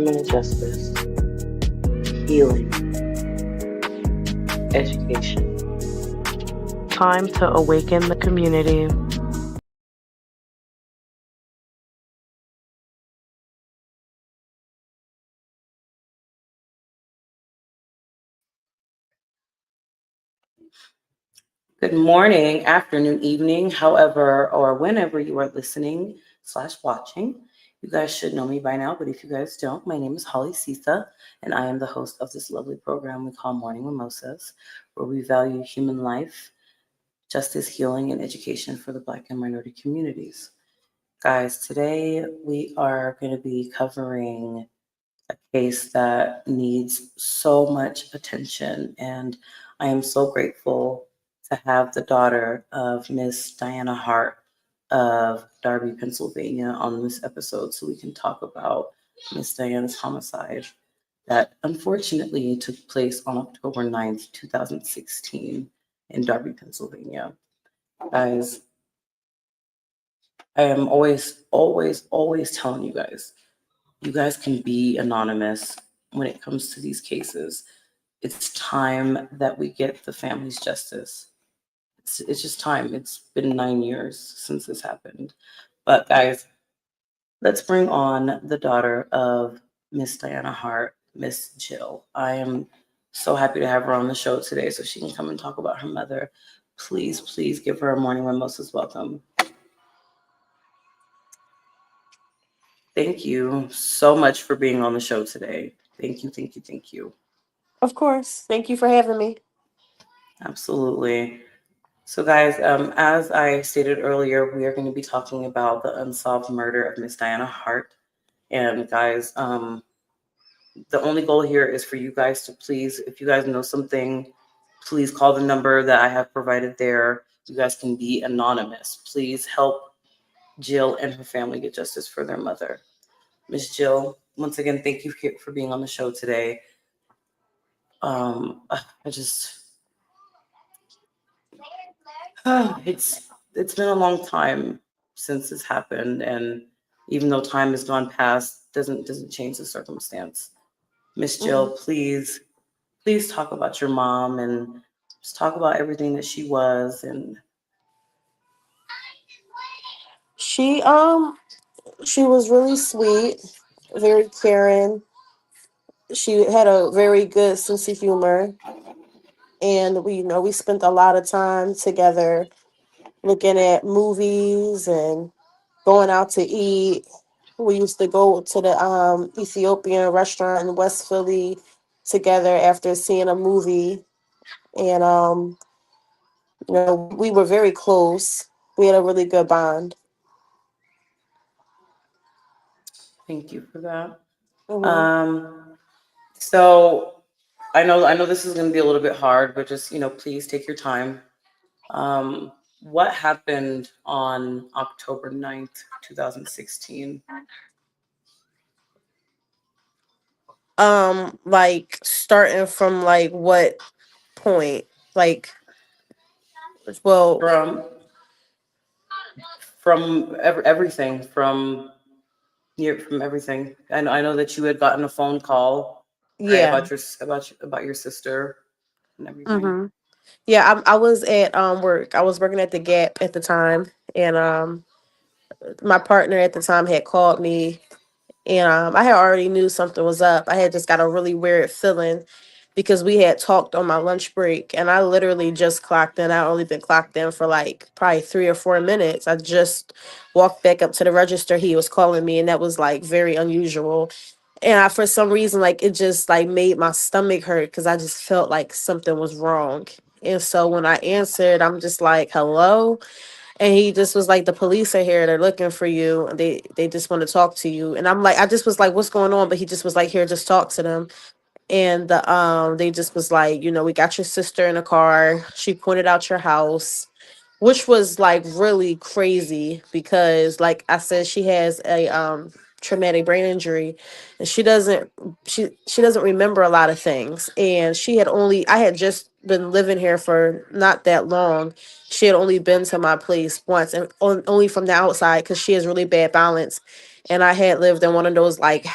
criminal justice, healing, education. Time to awaken the community. Good morning, afternoon, evening, however, or whenever you are listening slash watching. You guys should know me by now, but if you guys don't, my name is Holly Sisa, and I am the host of this lovely program we call Morning Mimosas, where we value human life, justice, healing, and education for the Black and minority communities. Guys, today we are going to be covering a case that needs so much attention, and I am so grateful to have the daughter of Miss Diana Hart of Darby, Pennsylvania, on this episode so we can talk about Miss Diana's homicide that unfortunately took place on October 9th, 2016 in Darby, Pennsylvania. Guys, I am always telling you guys can be anonymous when it comes to these cases. It's time that we get the families justice. It's just time. It's been 9 years since this happened. But guys, let's bring on the daughter of Miss Diana Hart, Miss Jill. I am so happy to have her on the show today so she can come and talk about her mother. Please give her a morning mimosas welcome. Thank you so much for being on the show today. Thank you. Of course. Thank you for having me. Absolutely. So, guys, as I stated earlier, we are going to be talking about the unsolved murder of Miss Diana Hart. And, guys, the only goal here is for you guys to please, if you guys know something, please call the number that I have provided there. You guys can be anonymous. Please help Jill and her family get justice for their mother. Miss Jill, once again, thank you for being on the show today. I just it's been a long time since this happened, and even though time has gone past, doesn't change the circumstance. Miss hmm Jill, please talk about your mom and just talk about everything that she was. And She she was really sweet, very caring. She had a very good sense of humor, and we spent a lot of time together looking at movies and going out to eat. We used to go to the Ethiopian restaurant in West Philly together after seeing a movie, and we were very close. We had a really good bond. thank you for that. hmm Um, so I know this is going to be a little bit hard, but just please take your time. What happened on October 9th, 2016? Like starting from like what point? Like, well, From everything from everything. I know that you had gotten a phone call, right, yeah. about your sister and everything. hmm Yeah, I was at work. I was working at the Gap at the time, and my partner at the time had called me, and I had already knew something was up. I had just got a really weird feeling because we had talked on my lunch break, and I literally just clocked in. I only been clocked in for like probably 3 or 4 minutes. I just walked back up to the register. He was calling me, and that was like very unusual. And for some reason, like it just like made my stomach hurt because I just felt like something was wrong. And so when I answered, I'm just like, "Hello," and he just was like, "The police are here. They're looking for you. And they just want to talk to you." And I'm like, I just was like, "What's going on?" But he just was like, "Here, just talk to them." And they just was like, "We got your sister in a car. She pointed out your house," which was like really crazy because like I said, she has a traumatic brain injury, and she doesn't remember a lot of things. And I had just been living here for not that long. She had only been to my place once, and only from the outside because she has really bad balance. and I had lived in one of those like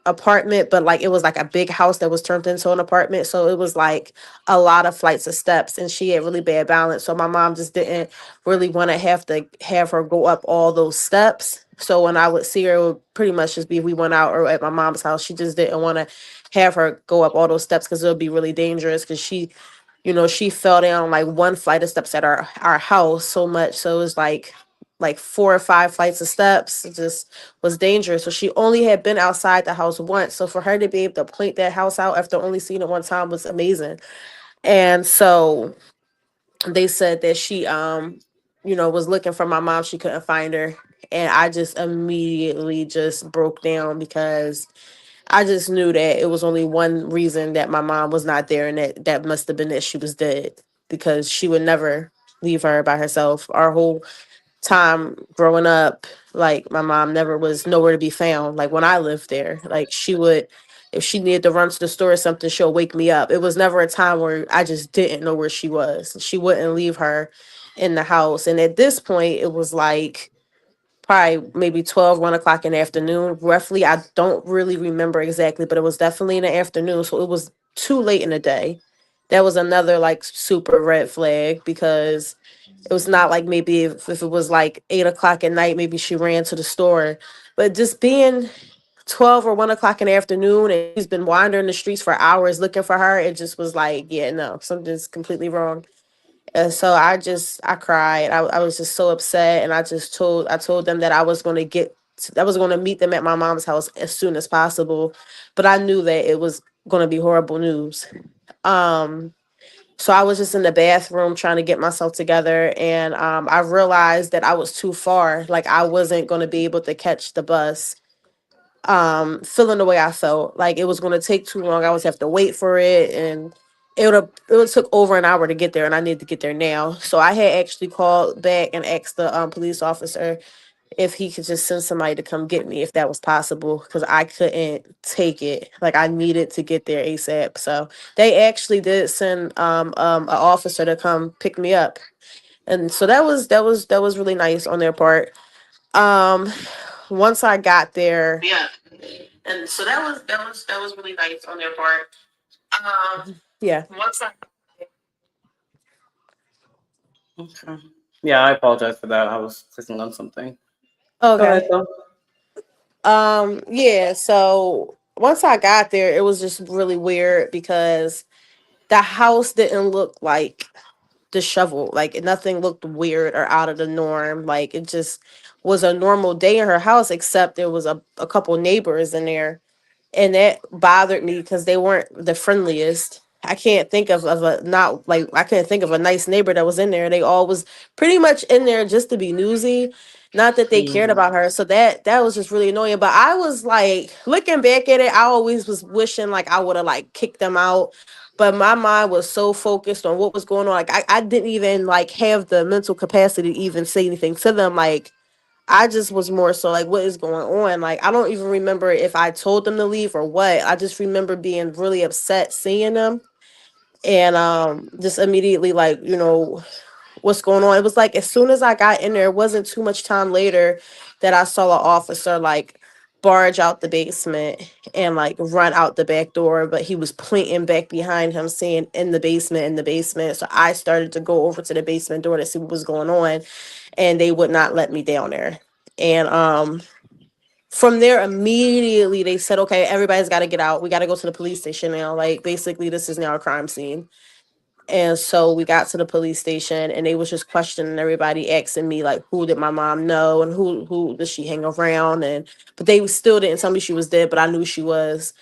apartment, but like it was like a big house that was turned into an apartment. So it was like a lot of flights of steps, and she had really bad balance. So my mom just didn't really want to have her go up all those steps. So when I would see her, it would pretty much just be if we went out or at my mom's house. She just didn't want to have her go up all those steps because it would be really dangerous. Because she fell down like one flight of steps at our house so much, so it was like 4 or 5 flights of steps. It just was dangerous. So she only had been outside the house once. So for her to be able to point that house out after only seeing it one time was amazing. And so they said that she was looking for my mom. She couldn't find her. And I just immediately just broke down because I just knew that it was only one reason that my mom was not there, and that must have been that she was dead, because she would never leave her by herself. Our whole time growing up, like my mom never was nowhere to be found. Like when I lived there, like she would, if she needed to run to the store or something, she'll wake me up. It was never a time where I just didn't know where she was. She wouldn't leave her in the house. And at this point, it was like probably maybe 1 o'clock in the afternoon, roughly. I don't really remember exactly, but it was definitely in the afternoon. So it was too late in the day. That was another like super red flag, because it was not like maybe if it was like 8 o'clock at night, maybe she ran to the store. But just being 12 or 1 o'clock in the afternoon and she's been wandering the streets for hours looking for her, it just was like, yeah, no, something's completely wrong. And so I cried. I was just so upset, and I told them that I was going to meet them at my mom's house as soon as possible, but I knew that it was going to be horrible news. Um, so I was just in the bathroom trying to get myself together, and I realized that I was too far. Like I wasn't going to be able to catch the bus. Feeling the way I felt, like it was going to take too long. I was have to wait for it, and it would took over an hour to get there, and I needed to get there now. So I had actually called back and asked the police officer if he could just send somebody to come get me, if that was possible, because I couldn't take it. Like I needed to get there ASAP. So they actually did send an officer to come pick me up, and so that was really nice on their part. Um, Once I got there, yeah, and so that was really nice on their part. Yeah. Once I Okay. Yeah, I apologize for that. I was clicking on something. Go ahead, Okay. though. Yeah, so once I got there, it was just really weird because the house didn't look like disheveled. Like nothing looked weird or out of the norm. Like it just was a normal day in her house, except there was a couple neighbors in there, and that bothered me because they weren't the friendliest. I can't think of a not like I couldn't think of a nice neighbor that was in there. They all was pretty much in there just to be nosy, not that they cared Mhm. about her. So that was just really annoying. But I was like looking back at it, I always was wishing like I would have like kicked them out. But my mind was so focused on what was going on. Like I didn't even like have the mental capacity to even say anything to them. Like I just was more so like, what is going on? Like, I don't even remember if I told them to leave or what. I just remember being really upset seeing them, and just immediately like, what's going on. It was like as soon as I got in there, it wasn't too much time later that I saw an officer like barge out the basement and like run out the back door, but he was pointing back behind him saying in the basement, in the basement. So I started to go over to the basement door to see what was going on, and they would not let me down there. And from there immediately they said, okay, everybody's got to get out. We got to go to the police station now. Like basically this is now a crime scene. And so we got to the police station, and they was just questioning everybody, asking me like, who did my mom know and who does she hang around? And but they still didn't tell me she was dead, but I knew she was,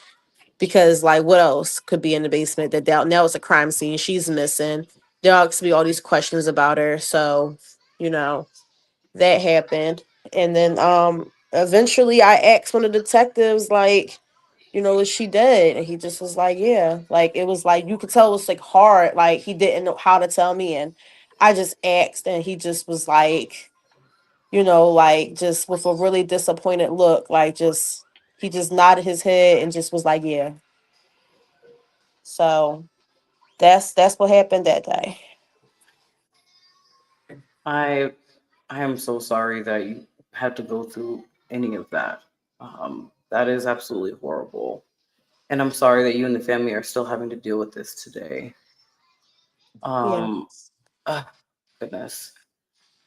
because like what else could be in the basement that doubt now it's a crime scene. She's missing. There are to be all these questions about her. So, you know, that happened. And then eventually I asked one of the detectives, like, is she dead? And he just was like, yeah. Like it was like you could tell it was like hard, like he didn't know how to tell me. And I just asked, and he just was like, like just with a really disappointed look, like just he just nodded his head and just was like, yeah. So that's what happened that day. I I am so sorry that you had to go through any of that. That is absolutely horrible. And I'm sorry that you and the family are still having to deal with this today. Yeah. Um, ah, goodness.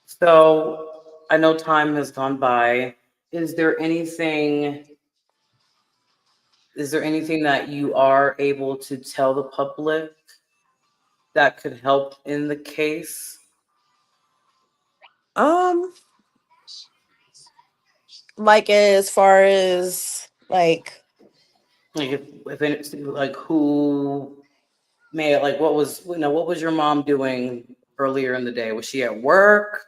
So I know time has gone by. Is there anything is there anything that you are able to tell the public that could help in the case? Um, like as far as like, Like if it's like who may like what was your mom doing earlier in the day? Was she at work?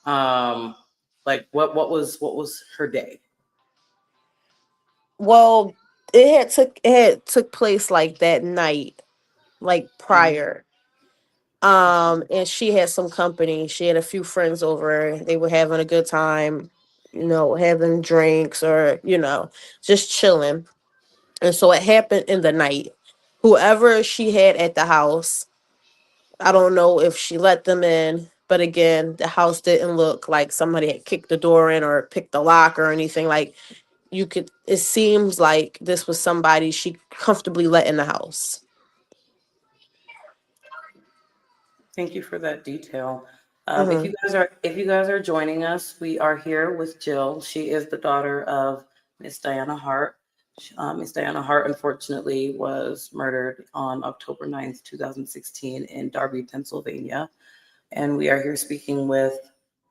Um, like what was her day? well, it had took place like that night, like Mhm. prior. Okay. And she had some company. She had a few friends over. They were having a good time, having drinks or, just chilling. And so it happened in the night. Whoever she had at the house, I don't know if she let them in, but again, the house didn't look like somebody had kicked the door in or picked the lock or anything. Like it seems like this was somebody she comfortably let in the house. Thank you for that detail. Hmm. If you guys are joining us, we are here with Jill. She is the daughter of Miss Diana Hart. Miss Diana Hart, unfortunately, was murdered on October 9th, 2016, in Darby, Pennsylvania. And we are here speaking with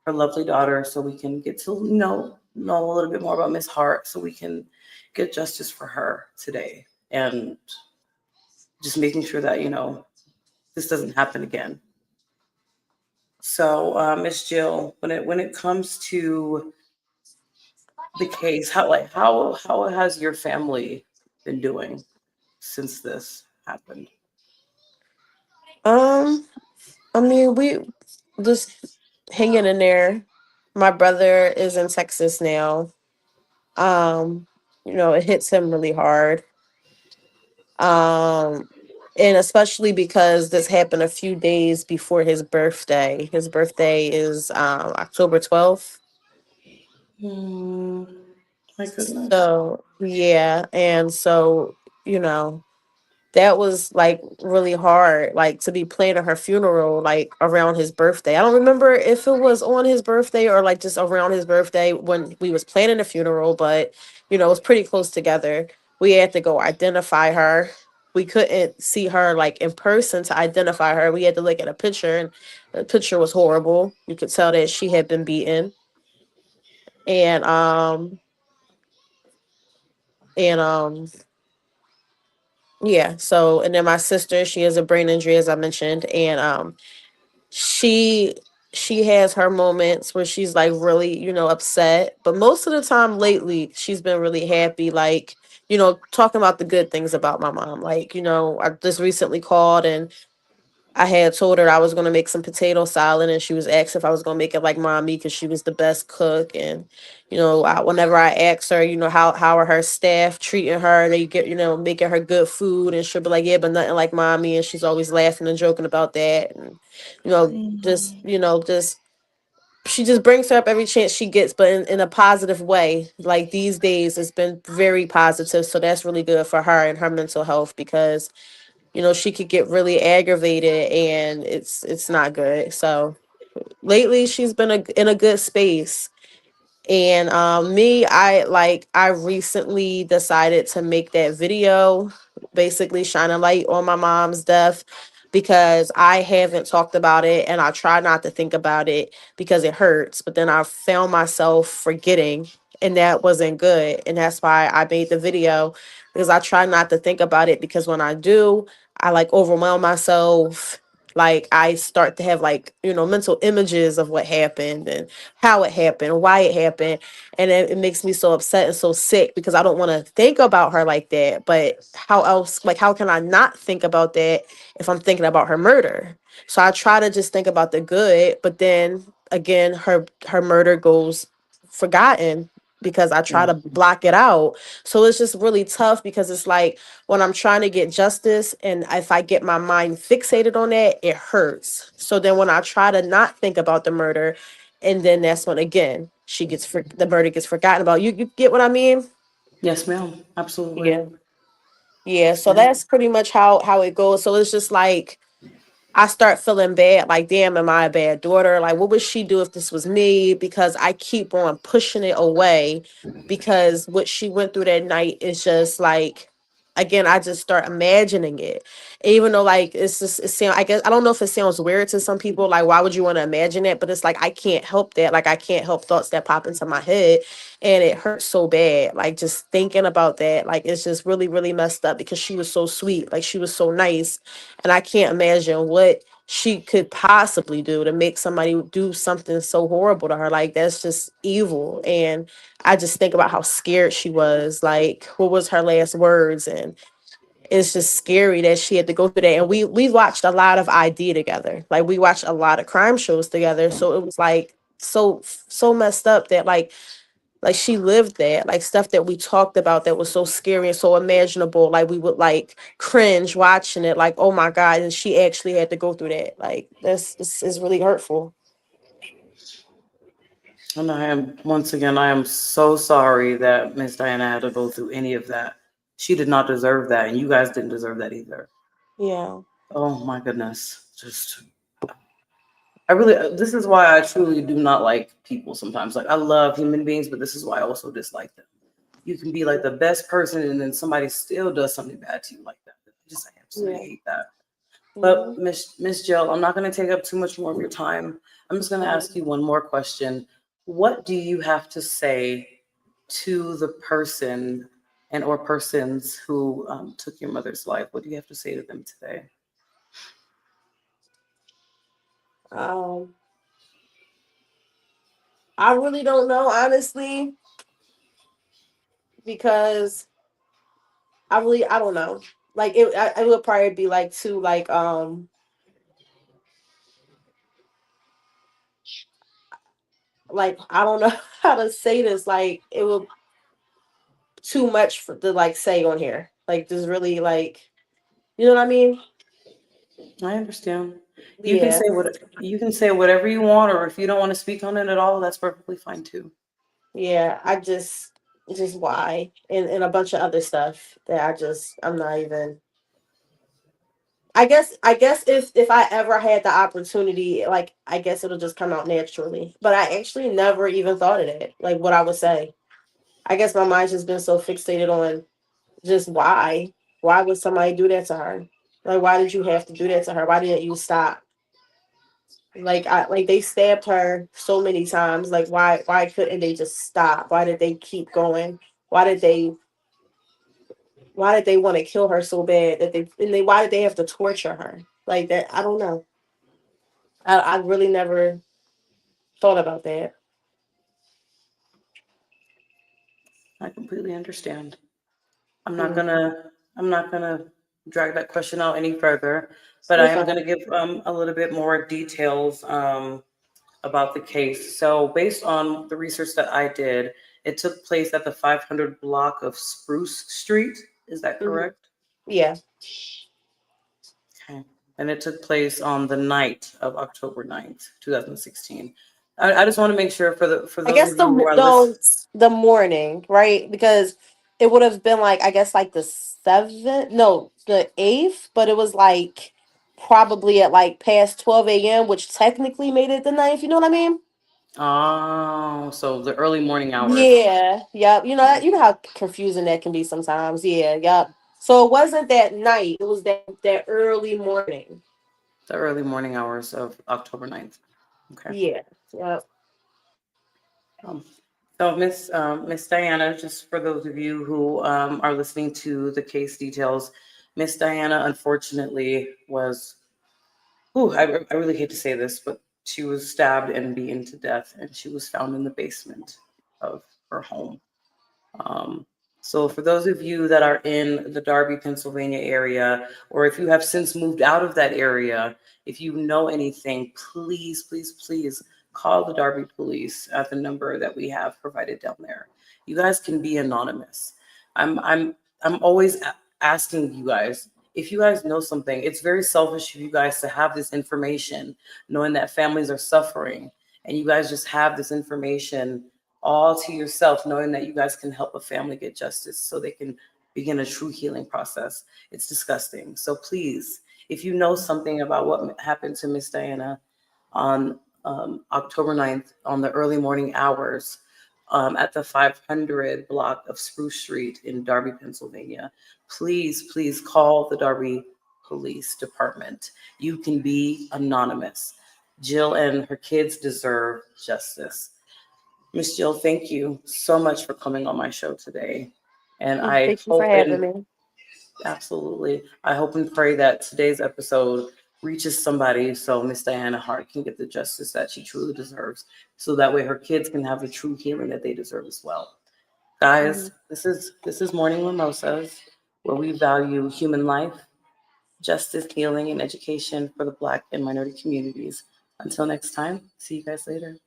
her lovely daughter so we can get to know a little bit more about Miss Hart so we can get justice for her today and just making sure that this doesn't happen again. So, Miss Jill, when it comes to the case, how has your family been doing since this happened? Um, I mean, we just hanging in there. My brother is in Texas now. Um, it hits him really hard. Um, and especially because this happened a few days before his birthday. His birthday is October 12th. Hmm, my goodness. So, yeah, and so, you know, that was like really hard, like to be planning her funeral like around his birthday. I don't remember if it was on his birthday or like just around his birthday when we was planning the funeral, but it was pretty close together. We had to go identify her. We couldn't see her like in person to identify her. We had to look at a picture, and the picture was horrible. You could tell that she had been beaten. And and yeah, so and then my sister, she has a brain injury as I mentioned, and she she has her moments where she's like really upset, but most of the time lately she's been really happy, like talking about the good things about my mom. Like I just recently called and I had told her I was going to make some potato salad, and she was asked if I was going to make it like mommy because she was the best cook. And whenever I asked her, how are her staff treating her, they get making her good food, and she'll be like, yeah, but nothing like mommy. And she's always laughing and joking about that. And just just she just brings her up every chance she gets, but in a positive way. Like these days, it's been very positive, so that's really good for her and her mental health because she could get really aggravated and it's not good. So lately she's been in a good space. And me, I recently decided to make that video, basically shine a light on my mom's death because I haven't talked about it and I try not to think about it because it hurts. But then I found myself forgetting, and that wasn't good. And that's why I made the video, because I try not to think about it, because when I do, I like overwhelm myself. Like I start to have like, mental images of what happened and how it happened, why it happened. And it makes me so upset and so sick because I don't want to think about her like that. But how else, like, how can I not think about that if I'm thinking about her murder? So I try to just think about the good, but then again, her murder goes forgotten because I try to Mhm. block it out. So it's just really tough because it's like when I'm trying to get justice and if I get my mind fixated on that, it hurts. So then when I try to not think about the murder, and then that's when again the murder gets forgotten about. You get what I mean? Yes, ma'am. Absolutely. Yeah. Yeah. So Yeah. that's pretty much how it goes. So it's just like I start feeling bad, like, damn, am I a bad daughter? Like, what would she do if this was me? Because I keep on pushing it away because what she went through that night is just like, again, I just start imagining it. Even though, like, it's just, it sound, I guess, I don't know if it sounds weird to some people. Like, why would you want to imagine it? But it's like, I can't help that. Like, I can't help thoughts that pop into my head. And it hurts so bad. Like, just thinking about that, like, it's just really, really messed up because she was so sweet. Like, she was so nice, and I can't imagine what she could possibly do to make somebody do something so horrible to her. Like, that's just evil. And I just think about how scared she was. Like, what was her last words? And it's just scary that she had to go through that. And we watched a lot of ID together. Like, we watched a lot of crime shows together. So it was like so messed up that like she lived that, like stuff that we talked about that was so scary and so imaginable, like we would like cringe watching it, like, oh my god, and she actually had to go through that. Like, this is really hurtful. And I am, once again, I am so sorry that Miss Diana had to go through any of that. She did not deserve that, and you guys didn't deserve that either. Yeah. Oh my goodness. Just, I really, this is why I truly do not like people sometimes. Like, I love human beings, but this is why I also dislike them. You can be like the best person, and then somebody still does something bad to you like that. I absolutely Yeah. hate that. But Mhm. Miss Jill, I'm not going to take up too much more of your time. I'm just going to ask you one more question. What do you have to say to the person and or persons who took your mother's life? What do you have to say to them today? um I really don't know, honestly, because I don't know. Like, it would probably be like too, like I don't know how to say this. Like, it would too much for to like say on here. Like, just really, like, you know what I mean? I understand. Yeah. You can say whatever you want, or if you don't want to speak on it at all, that's perfectly fine too. Yeah. Just why, and a bunch of other stuff that I'm not even. I guess if I ever had the opportunity, like, I guess it'll just come out naturally. But I actually never even thought of that. Like, what I would say. I guess my mind's just been so fixated on just why. Why would somebody do that to her? Like, why did you have to do that to her? Why didn't you stop? Like, they stabbed her so many times. Like, why couldn't they just stop? Why did they keep going? Why did they why did they want to kill her so bad that they why did they have to torture her? Like that, I don't know. I really never thought about that. I completely understand. I'm not Yeah. gonna I'm not gonna drag that question out any further, but I You're am fine. gonna give a little bit more details about the case. So based on the research that I did, it took place at the 500 block of Spruce Street. Is that Hmm. correct? Yeah. Okay. And it took place on the night of October 9th, 2016. I just want to make sure for I those guess of you who are listening. the morning, right? Because it would have been like, I guess, like the seventh, no, the eighth, but it was like probably at like past 12 a.m., which technically made it the ninth. You know what I mean? Oh, so the early morning hours. Yeah. Yep. You know how confusing that can be sometimes. Yeah. Yep. So it wasn't that night. It was that early morning. The early morning hours of October 9th. Okay. Yeah. Yep. Um, so, Miss Diana, just for those of you who are listening to the case details, Miss Diana unfortunately was. Ooh, I really hate to say this, but she was stabbed and beaten to death, and she was found in the basement of her home. Um, so, for those of you that are in the Darby, Pennsylvania area, or if you have since moved out of that area, if you know anything, please, please, please call the Darby Police at the number that we have provided down there. You guys can be anonymous. I'm I'm I'm always asking you guys if you guys know something. It's very selfish of you guys to have this information, knowing that families are suffering, and you guys just have this information all to yourself, knowing that you guys can help a family get justice so they can begin a true healing process. It's disgusting. So please, if you know something about what happened to Miss Diana on October 9th, on the early morning hours, at the 500 block of Spruce Street in Darby, Pennsylvania, please call the Darby Police Department. You can be anonymous. Jill and her kids deserve justice. Miss Jill, thank you so much for coming on my show today. And I Thank you for hope having and me. absolutely, I hope and pray that today's episode reaches somebody so Miss Diana Hart can get the justice that she truly deserves. So that way her kids can have the true healing that they deserve as well. Guys, Mhm. this is Morning Mimosas, where we value human life, justice, healing, and education for the Black and minority communities. Until next time, see you guys later.